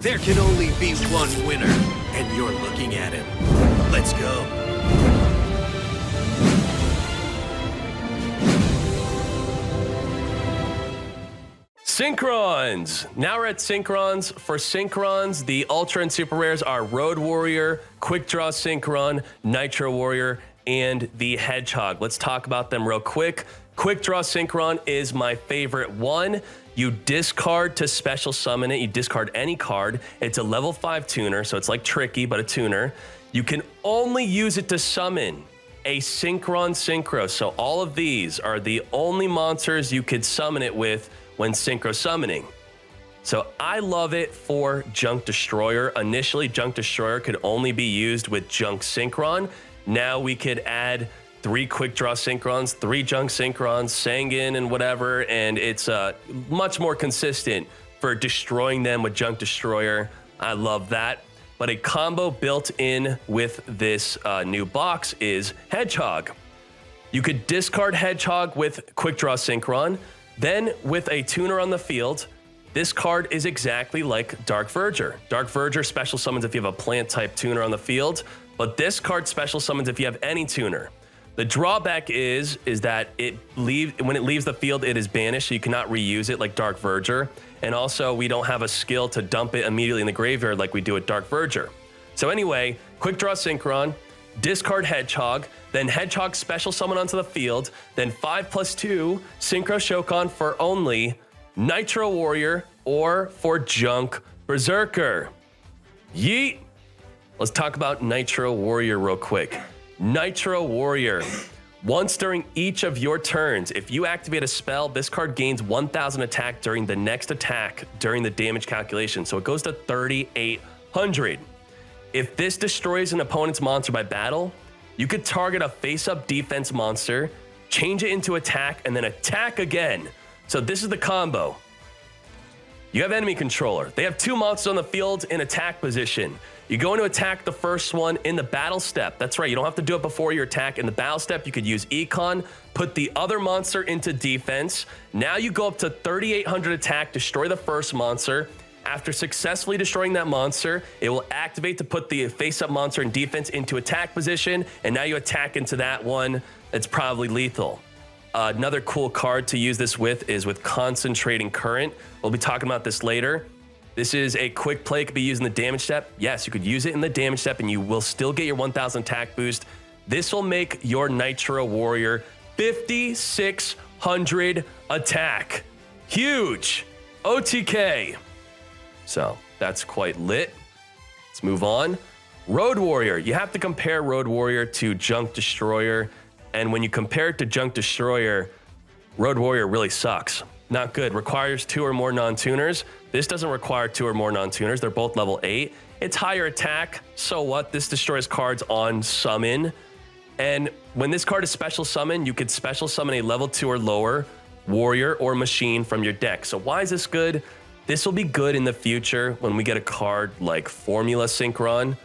There can only be one winner, and you're looking at him. Let's go. Synchrons! Now we're at Synchrons. For Synchrons, the Ultra and Super Rares are Road Warrior, Quick Draw Synchron, Nitro Warrior, and the Hedgehog. Let's talk about them real quick. Quick Draw Synchron is my favorite one. You discard to special summon it. You discard any card. It's a level 5 tuner, so it's like Tricky, but a tuner. You can only use it to summon a Synchron Synchro. So all of these are the only monsters you could summon it with when Synchro summoning. So I love it for Junk Destroyer. Initially, Junk Destroyer could only be used with Junk Synchron. Now we could add 3 Quick Draw Synchrons, 3 Junk Synchrons, Sanguine and whatever, and it's much more consistent for destroying them with Junk Destroyer. I love that. But a combo built in with this new box is Hedgehog. You could discard Hedgehog with Quick Draw Synchron. Then, with a tuner on the field, this card is exactly like Dark Verger. Dark Verger special summons if you have a plant-type tuner on the field, but this card special summons if you have any tuner. The drawback is that when it leaves the field, it is banished, so you cannot reuse it like Dark Verger. And also, we don't have a skill to dump it immediately in the graveyard like we do with Dark Verger. So anyway, Quick Draw Synchron, discard Hedgehog, then Hedgehog special summon onto the field, then 5+2 Synchro Shogun for only Nitro Warrior or for Junk Berserker. Yeet! Let's talk about Nitro Warrior real quick. Nitro Warrior. Once during each of your turns, if you activate a spell, this card gains 1,000 attack during the next attack during the damage calculation. So it goes to 3,800. If this destroys an opponent's monster by battle, you could target a face-up defense monster, change it into attack, and then attack again. So this is the combo. You have enemy controller. They have 2 monsters on the field in attack position. You go into attack the first one in the battle step. That's right, you don't have to do it before your attack. In the battle step, you could use Econ, put the other monster into defense. Now you go up to 3,800 attack, destroy the first monster. After successfully destroying that monster, it will activate to put the face-up monster in defense into attack position, and now you attack into that one. It's probably lethal. Another cool card to use this with is with Concentrating Current. We'll be talking about this later. This is a quick play, could be used in the damage step. Yes, you could use it in the damage step, and you will still get your 1,000 attack boost. This will make your Nitro Warrior 5,600 attack. Huge! OTK. So that's quite lit. Let's move on. Road Warrior. You have to compare Road Warrior to Junk Destroyer. And when you compare it to Junk Destroyer, Road Warrior really sucks. Not good. Requires 2 or more non-tuners. This doesn't require 2 or more non-tuners. They're both level 8. It's higher attack. So what? This destroys cards on summon. And when this card is special summon, you could special summon a level 2 or lower warrior or machine from your deck. So why is this good? This will be good in the future when we get a card like Formula Synchron.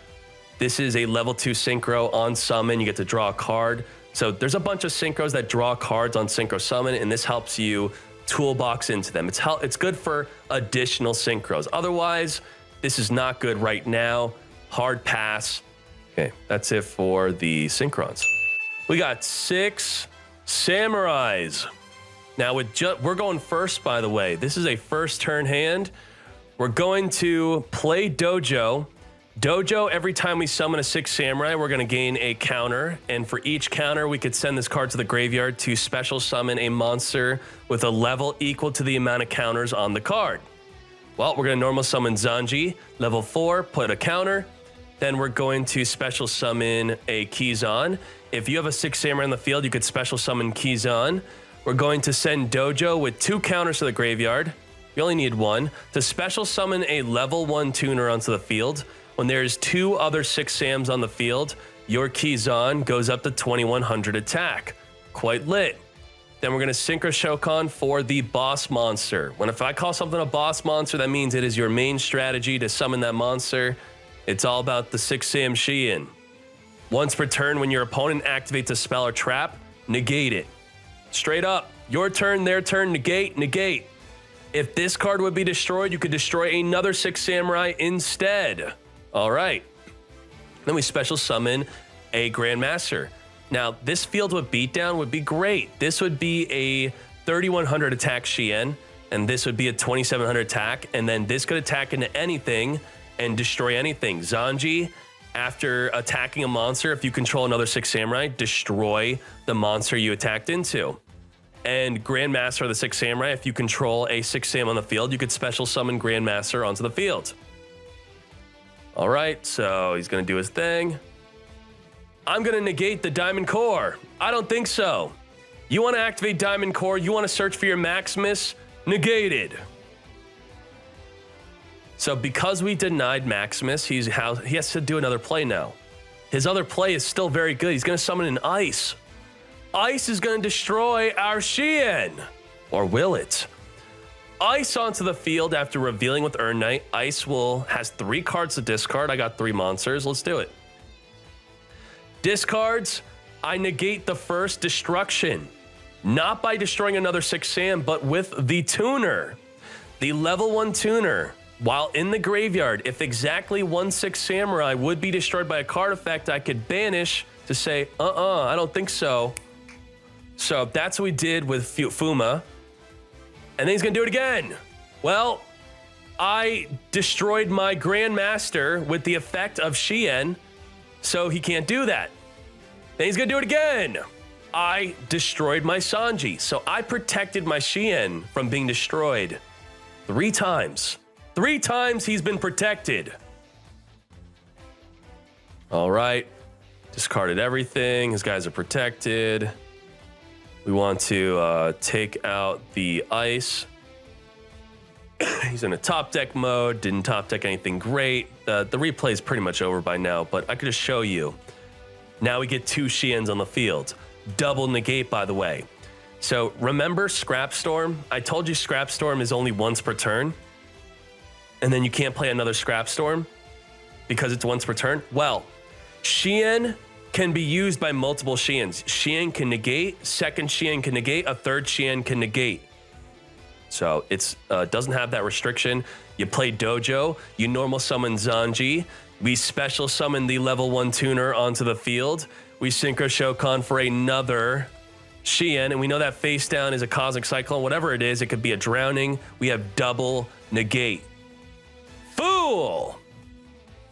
This is a level 2 Synchro on summon. You get to draw a card. So there's a bunch of Synchros that draw cards on Synchro Summon, and this helps you toolbox into them. It's good for additional Synchros. Otherwise, this is not good right now. Hard pass. Okay, that's it for the Synchrons. We got 6 Samurais. Now, we're going first, by the way. This is a first turn hand. We're going to play Dojo. Dojo, every time we summon a 6 Samurai, we're going to gain a counter. And for each counter, we could send this card to the graveyard to special summon a monster with a level equal to the amount of counters on the card. Well, we're going to normal summon Zanji, level 4, put a counter. Then we're going to special summon a Kizan. If you have a 6 Samurai in the field, you could special summon Kizan. We're going to send Dojo with 2 counters to the graveyard. You only need 1 to special summon a level 1 tuner onto the field. When there's 2 other 6 Sams on the field, your Kizan goes up to 2,100 attack. Quite lit. Then we're going to Synchro Shogun for the boss monster. If I call something a boss monster, that means it is your main strategy to summon that monster. It's all about the 6 Sam ShiEn. Once per turn, when your opponent activates a spell or trap, negate it. Straight up. Your turn, their turn, negate, negate. If this card would be destroyed, you could destroy another 6 samurai instead. All right. Then we special summon a Grandmaster. Now, this field with beatdown would be great. This would be a 3100 attack ShiEn, and this would be a 2700 attack, and then this could attack into anything and destroy anything. Zanji, after attacking a monster, if you control another 6 samurai, destroy the monster you attacked into. And Grandmaster of the 6 samurai, if you control a 6 sam on the field, you could special summon Grandmaster onto the field. All right, so he's gonna do his thing. I'm gonna negate the Diamond Core. I don't think so. You wanna activate Diamond Core, you wanna search for your Maximus, negated. So because we denied Maximus, he has to do another play now. His other play is still very good. He's gonna summon an Ice. Ice is gonna destroy our ShiEn. Or will it? Ice onto the field after revealing with Earn Knight. Ice has 3 cards to discard. I got 3 monsters, let's do it. Discards, I negate the first destruction. Not by destroying another 6 sam, but with the tuner. The level 1 tuner. While in the graveyard, if exactly 1 6 samurai would be destroyed by a card effect, I could banish to say, I don't think so. So that's what we did with Fuma. And then he's gonna do it again. Well, I destroyed my Grandmaster with the effect of ShiEn, so he can't do that. Then he's gonna do it again. I destroyed my Sanji, so I protected my ShiEn from being destroyed 3 times. 3 times he's been protected. All right, discarded everything. His guys are protected. We want to take out the Ice. He's in a top deck mode, didn't top deck anything great. The replay is pretty much over by now, but I could just show you. Now we get 2 ShiEns on the field. Double negate, by the way. So remember Scrapstorm? I told you Scrapstorm is only once per turn, and then you can't play another Scrapstorm because it's once per turn. Well, ShiEn can be used by multiple ShiEns. ShiEn can negate, second ShiEn can negate, a third ShiEn can negate. So it doesn't have that restriction. You play Dojo, you normal summon Zanji, we special summon the level 1 tuner onto the field, we Synchro Shogun for another ShiEn, and we know that face down is a Cosmic Cyclone, whatever it is, it could be a drowning. We have double negate. Fool!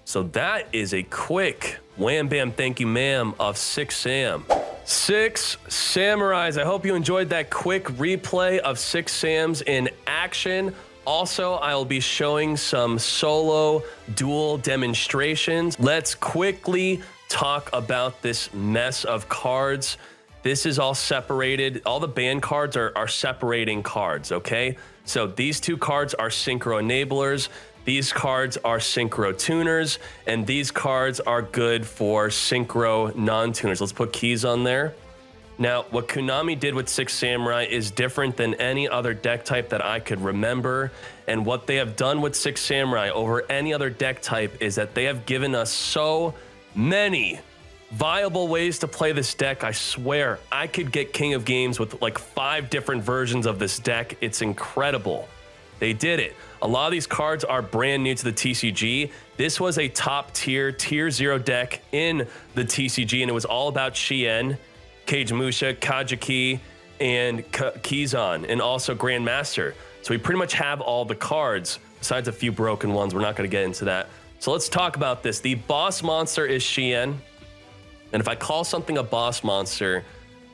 So that is a quick wham bam thank you ma'am of 6 sam. 6 Samurais. I hope you enjoyed that quick replay of 6 Sams in action. Also, I'll be showing some solo duel demonstrations. Let's quickly talk about this mess of cards. This is all separated. All the ban cards are separating cards, okay? So these 2 cards are Synchro enablers. These cards are Synchro tuners, and these cards are good for Synchro non-tuners. Let's put keys on there. Now, what Konami did with 6 Samurai is different than any other deck type that I could remember. And what they have done with 6 Samurai over any other deck type is that they have given us so many viable ways to play this deck. I swear, I could get King of Games with like 5 different versions of this deck. It's incredible. They did it. A lot of these cards are brand new to the TCG. This was a top tier 0 deck in the TCG, and it was all about ShiEn, Cage Musha, Kajiki, and Kizan, and also Grandmaster. So we pretty much have all the cards, besides a few broken ones. We're not going to get into that. So let's talk about this. The boss monster is ShiEn, and if I call something a boss monster,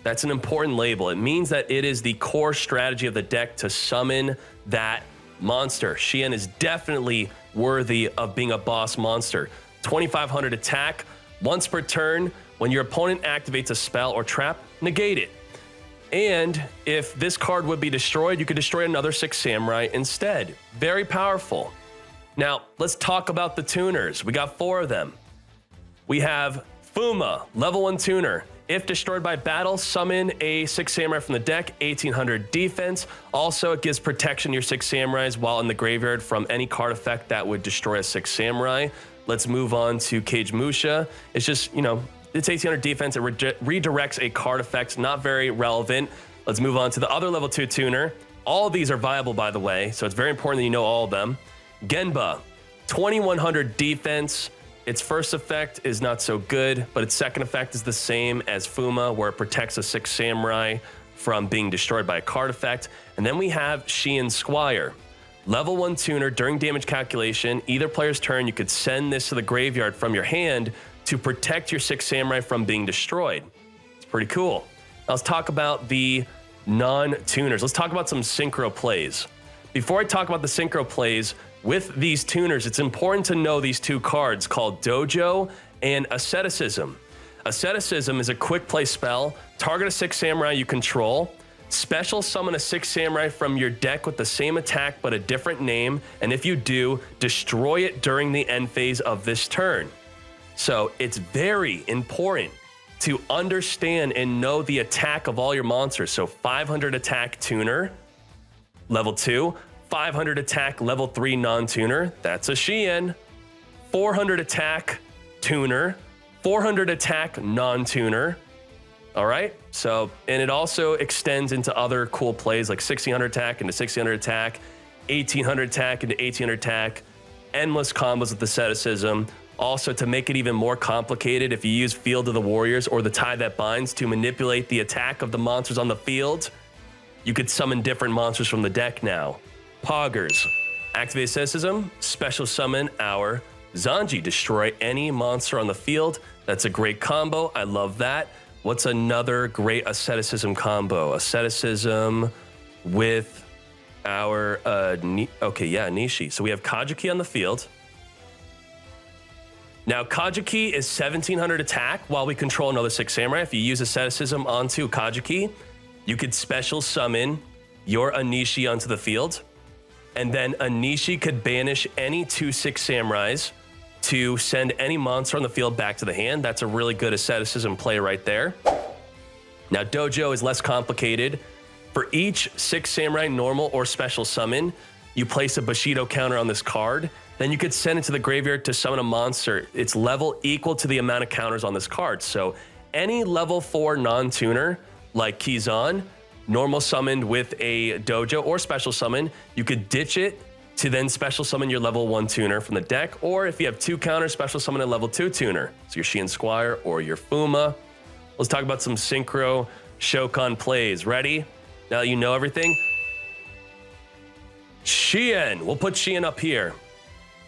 that's an important label. It means that it is the core strategy of the deck to summon that monster. ShiEn is definitely worthy of being a boss monster. 2500 attack, once per turn. When your opponent activates a spell or trap, negate it. And if this card would be destroyed, you could destroy another 6 Samurai instead. Very powerful. Now, let's talk about the tuners. We got 4 of them. We have Fuma, level 1 tuner. If destroyed by battle, summon a 6 Samurai from the deck, 1800 defense. Also, it gives protection to your 6 Samurais while in the graveyard from any card effect that would destroy a 6 Samurai. Let's move on to Cage Musha. It's just, it's 1800 defense. It redirects a card effect, not very relevant. Let's move on to the other level 2 tuner, All of these are viable, by the way, so it's very important that you know all of them. Genba, 2100 defense. Its first effect is not so good, but its second effect is the same as Fuma, where it protects a 6 samurai from being destroyed by a card effect. And then we have ShiEn Squire. Level 1 tuner. During damage calculation, either player's turn, you could send this to the graveyard from your hand to protect your 6 samurai from being destroyed. It's pretty cool. Now let's talk about the non-tuners. Let's talk about some synchro plays. Before I talk about the synchro plays, with these tuners, it's important to know these two cards called Dojo and Asceticism. Asceticism is a quick play spell. Target a 6 samurai you control. Special summon a 6 samurai from your deck with the same attack but a different name. And if you do, destroy it during the end phase of this turn. So it's very important to understand and know the attack of all your monsters. So 500 attack tuner, level 2. 500 attack level 3 non-tuner, that's a ShiEn. 400 attack tuner, 400 attack non-tuner. All right, so, and it also extends into other cool plays like 1600 attack into 1600 attack, 1800 attack into 1800 attack, endless combos with Asceticism. Also, to make it even more complicated, if you use Field of the Warriors or the Tie That Binds to manipulate the attack of the monsters on the field, you could summon different monsters from the deck now. Poggers. Activate Asceticism, special summon our Zanji. Destroy any monster on the field. That's a great combo. I love that. What's another great Asceticism combo? Asceticism with our, Nishi. So we have Kajuki on the field. Now, Kajuki is 1700 attack while we control another 6 samurai. If you use Asceticism onto Kajuki, you could special summon your Anishi onto the field. And then Anishi could banish any 2 6 samurais to send any monster on the field back to the hand. That's a really good Asceticism play right there. Now, Dojo is less complicated. For each 6 samurai normal or special summon, you place a Bushido counter on this card. Then you could send it to the graveyard to summon a monster. Its level equal to the amount of counters on this card. So any level 4 non-tuner like Kizan, normal summoned with a Dojo or special summon, you could ditch it to then special summon your level 1 tuner from the deck, or if you have 2 counters, special summon a level 2 tuner. So your ShiEn Squire or your Fuma. Let's talk about some Synchro Shogun plays. Ready? Now that you know everything. ShiEn, we'll put ShiEn up here.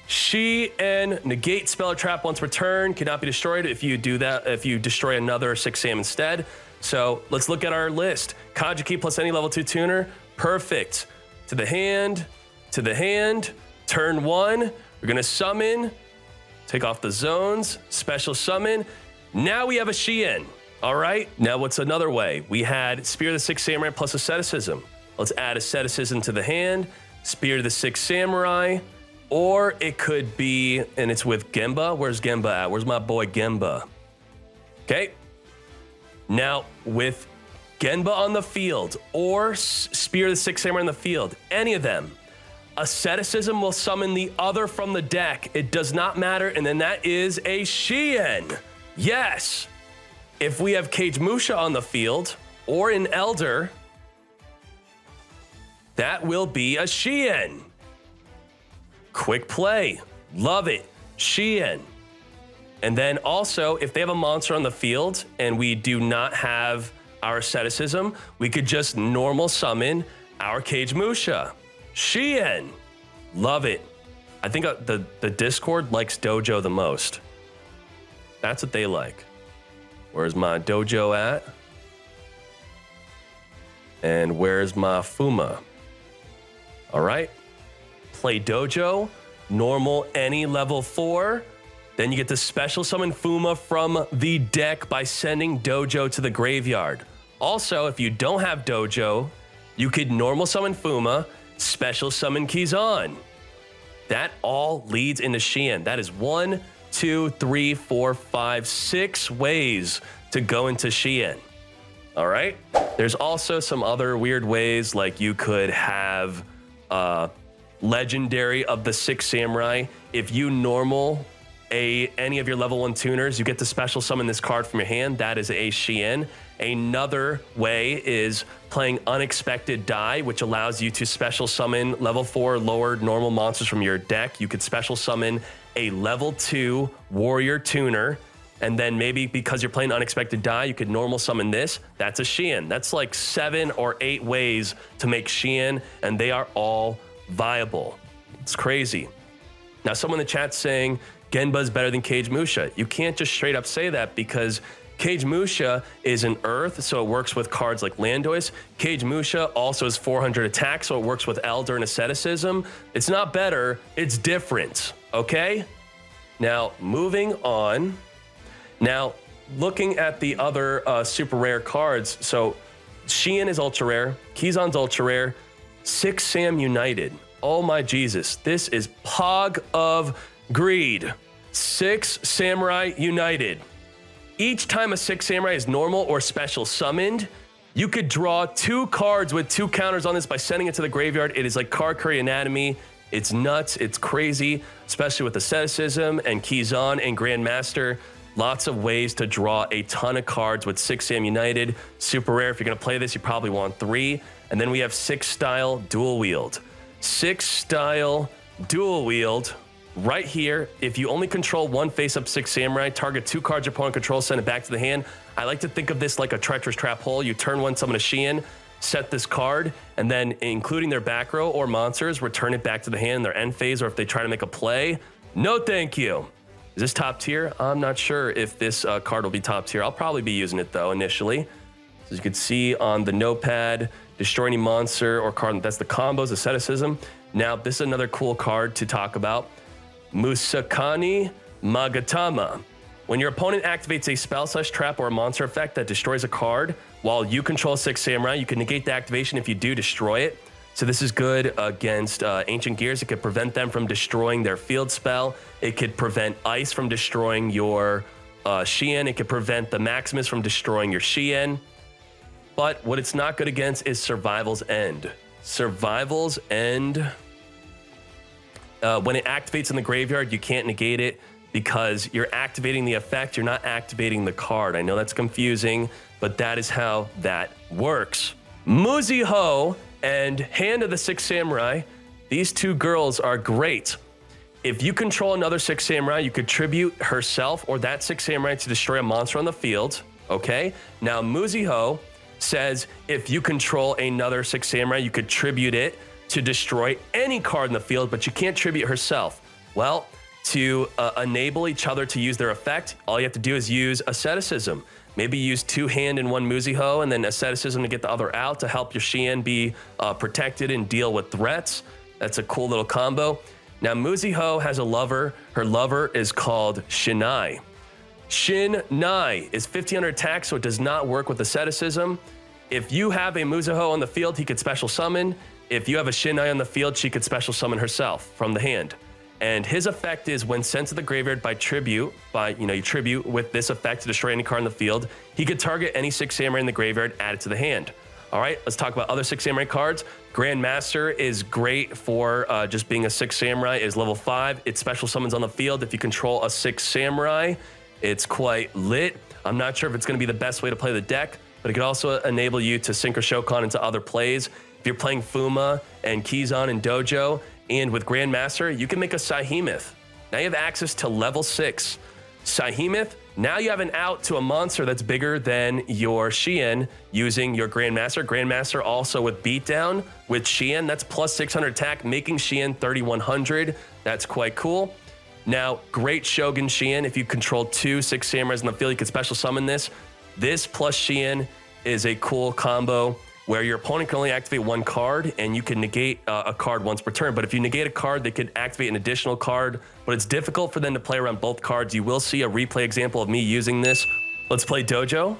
ShiEn, negate spell or trap once per turn, cannot be destroyed if you do that, if you destroy another 6 sam instead. So let's look at our list. Kajuki plus any level 2 tuner, perfect. To the hand, turn 1, we're gonna summon, take off the zones, special summon. Now we have a ShiEn, all right? Now what's another way? We had Spear of the 6 Samurai plus Asceticism. Let's add Asceticism to the hand, Spear of the 6 Samurai, or it could be, and it's with Genba. Where's Genba at? Where's my boy Genba? Okay. Now, with Genba on the field or Spear of the 6 Samurai on the field, any of them, Asceticism will summon the other from the deck. It does not matter, and then that is a ShiEn. Yes. If we have Cage Musha on the field or an Elder, that will be a ShiEn. Quick play. Love it. ShiEn. And then also, if they have a monster on the field and we do not have our Asceticism, we could just normal summon our Cage Musha. ShiEn. Love it. I think the Discord likes Dojo the most. That's what they like. Where's my Dojo at? And where's my Fuma? All right. Play Dojo, normal any level 4. Then you get to special summon Fuma from the deck by sending Dojo to the graveyard. Also, if you don't have Dojo, you could normal summon Fuma, special summon Kizan. That all leads into ShiEn. That is 1, 2, 3, 4, 5, 6 ways to go into ShiEn. All right? There's also some other weird ways, like you could have Legendary of the 6 Samurai. If you normal any of your level 1 tuners, you get to special summon this card from your hand. That is a ShiEn. Another way is playing Unexpected Die, which allows you to special summon level 4 lower normal monsters from your deck. You could special summon a level 2 warrior tuner, and then maybe because you're playing Unexpected Die, you could normal summon this. That's a ShiEn. That's like 7 or 8 ways to make ShiEn, and they are all viable. It's crazy. Now, someone in the chat's saying Genba's better than Cage Musha. You can't just straight up say that because Cage Musha is an Earth, so it works with cards like Landois. Cage Musha also is 400 attack, so it works with Elder and Asceticism. It's not better, it's different, okay? Now, moving on. Now, looking at the other super rare cards, so ShiEn is ultra rare, Kizan's ultra rare, 6 Sam United. Oh my Jesus, this is Pog of Greed. 6 Samurai United. Each time a 6 Samurai is normal or special summoned, you could draw 2 cards with 2 counters on this by sending it to the graveyard. It is like Card Curry Anatomy. It's nuts, it's crazy, especially with Asceticism and Kizan and Grandmaster. Lots of ways to draw a ton of cards with 6 Sam United. Super rare. If you're gonna play this, you probably want 3. And then we have 6 style dual wield. 6 style dual wield. Right here, if you only control 1 face-up 6 Samurai, target 2 cards your opponent controls, send it back to the hand. I like to think of this like a treacherous trap hole. You turn 1, summon a ShiEn, set this card, and then including their back row or monsters, return it back to the hand in their end phase, or if they try to make a play, no thank you. Is this top tier? I'm not sure if this card will be top tier. I'll probably be using it though initially. So as you can see on the notepad, destroy any monster or card, that's the combos, Asceticism. Now, this is another cool card to talk about. Musakani Magatama. When your opponent activates a spell/trap or a monster effect that destroys a card while you control 6 Samurai, you can negate the activation. If you do, destroy it. So this is good against Ancient Gears. It could prevent them from destroying their field spell. It could prevent Ice from destroying your ShiEn. It could prevent the Maximus from destroying your ShiEn. But what it's not good against is Survival's End. Survival's End. When it activates in the graveyard, you can't negate it because you're activating the effect, you're not activating the card. I know that's confusing, but that is how that works. Muziho and Hand of the 6 Samurai, these 2 girls are great. If you control another 6 Samurai, you could tribute herself or that 6 Samurai to destroy a monster on the field, okay? Now, Muziho says if you control another 6 Samurai, you could tribute it to destroy any card in the field, but you can't tribute herself. Well, to enable each other to use their effect, all you have to do is use Asceticism. Maybe use 2 Hand and 1 Muziho, and then Asceticism to get the other out to help your ShiEn be protected and deal with threats. That's a cool little combo. Now, Muziho has a lover. Her lover is called Shinai. Shinai is 1500 attack, so it does not work with Asceticism. If you have a Muziho on the field, he could special summon. If you have a Shinai on the field, she could special summon herself from the hand. And his effect is when sent to the graveyard by tribute, you tribute with this effect to destroy any card in the field, he could target any 6 Samurai in the graveyard, add it to the hand. All right, let's talk about other 6 Samurai cards. Grandmaster is great for just being a 6 Samurai, is level 5. It special summons on the field. If you control a 6 Samurai, it's quite lit. I'm not sure if it's gonna be the best way to play the deck, but it could also enable you to sync or Shogun into other plays. If you're playing Fuma and Kizan and Dojo, and with Grandmaster, you can make a Syhemoth. Now you have access to level 6. Syhemoth, now you have an out to a monster that's bigger than your ShiEn using your Grandmaster. Grandmaster also with beatdown with ShiEn, that's plus 600 attack, making ShiEn 3100. That's quite cool. Now, great Shogun ShiEn. If you control 2 6 Samurais in the field, you can special summon this. This plus ShiEn is a cool combo where your opponent can only activate 1 card and you can negate a card once per turn. But if you negate a card, they could activate an additional card, but it's difficult for them to play around both cards. You will see a replay example of me using this. Let's play Dojo.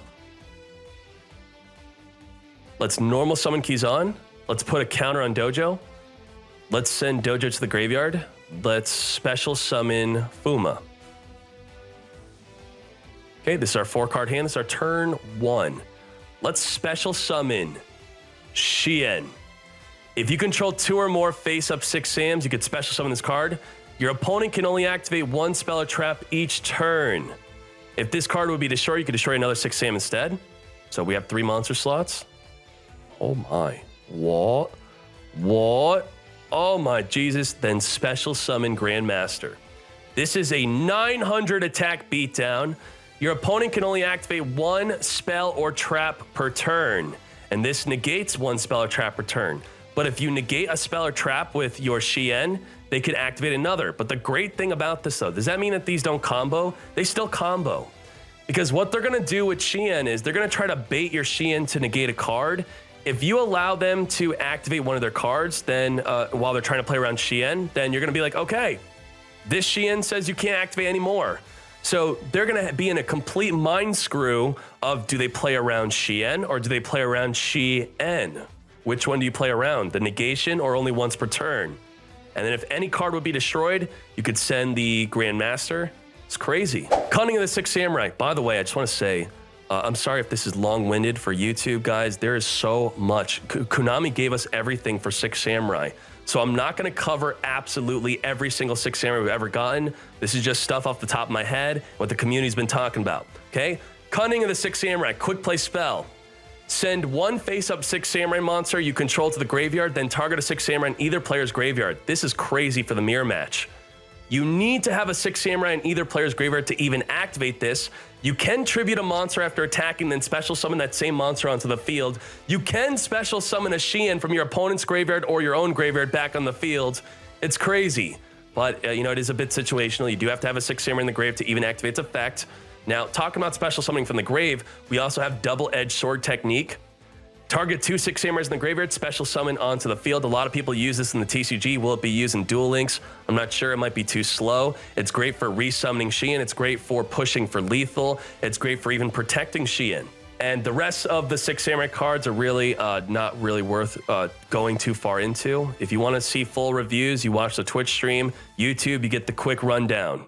Let's normal summon Kizan. Let's put a counter on Dojo. Let's send Dojo to the graveyard. Let's special summon Fuma. Okay, this is our 4-card hand. This is our turn 1. Let's special summon ShiEn. If you control 2 or more face-up 6 Sams, you could special summon this card. Your opponent can only activate one spell or trap each turn. If this card would be destroyed, you could destroy another 6 Sam instead. So we have 3 monster slots. Oh my. What? What? Oh my Jesus. Then special summon Grandmaster. This is a 900 attack beatdown. Your opponent can only activate 1 spell or trap per turn. And this negates 1 spell or trap per turn. But if you negate a spell or trap with your ShiEn, they can activate another. But the great thing about this though, does that mean that these don't combo? They still combo. Because what they're gonna do with ShiEn is they're gonna try to bait your ShiEn to negate a card. If you allow them to activate one of their cards, then while they're trying to play around ShiEn, then you're gonna be like, okay, this ShiEn says you can't activate anymore. So they're gonna be in a complete mind screw of do they play around ShiEn or do they play around ShiEn? Which one do you play around? The negation or only once per turn? And then if any card would be destroyed, you could send the Grandmaster. It's crazy. Cunning of the Six Samurai. By the way, I just want to say, I'm sorry if this is long-winded for YouTube, guys. There is so much. Konami gave us everything for Six Samurai. So I'm not going to cover absolutely every single Six Samurai we've ever gotten. This is just stuff off the top of my head, what the community's been talking about, okay? Cunning of the Six Samurai. Quick play spell. Send 1 face-up 6 Samurai monster you control to the graveyard, then target a 6 Samurai in either player's graveyard. This is crazy for the mirror match. You need to have a 6 Samurai in either player's graveyard to even activate this. You can tribute a monster after attacking, then special summon that same monster onto the field. You can special summon a ShiEn from your opponent's graveyard or your own graveyard back on the field. It's crazy, but you know, it is a bit situational. You do have to have a 6 Samurai in the grave to even activate its effect. Now, talking about special summoning from the grave, we also have double-edged sword technique. Target 2 6 Samurais in the graveyard, special summon onto the field. A lot of people use this in the TCG. Will it be used in Duel Links? I'm not sure. It might be too slow. It's great for resummoning ShiEn. It's great for pushing for lethal. It's great for even protecting ShiEn. And the rest of the 6 Samurai cards are really not really worth going too far into. If you want to see full reviews, you watch the Twitch stream. YouTube, you get the quick rundown.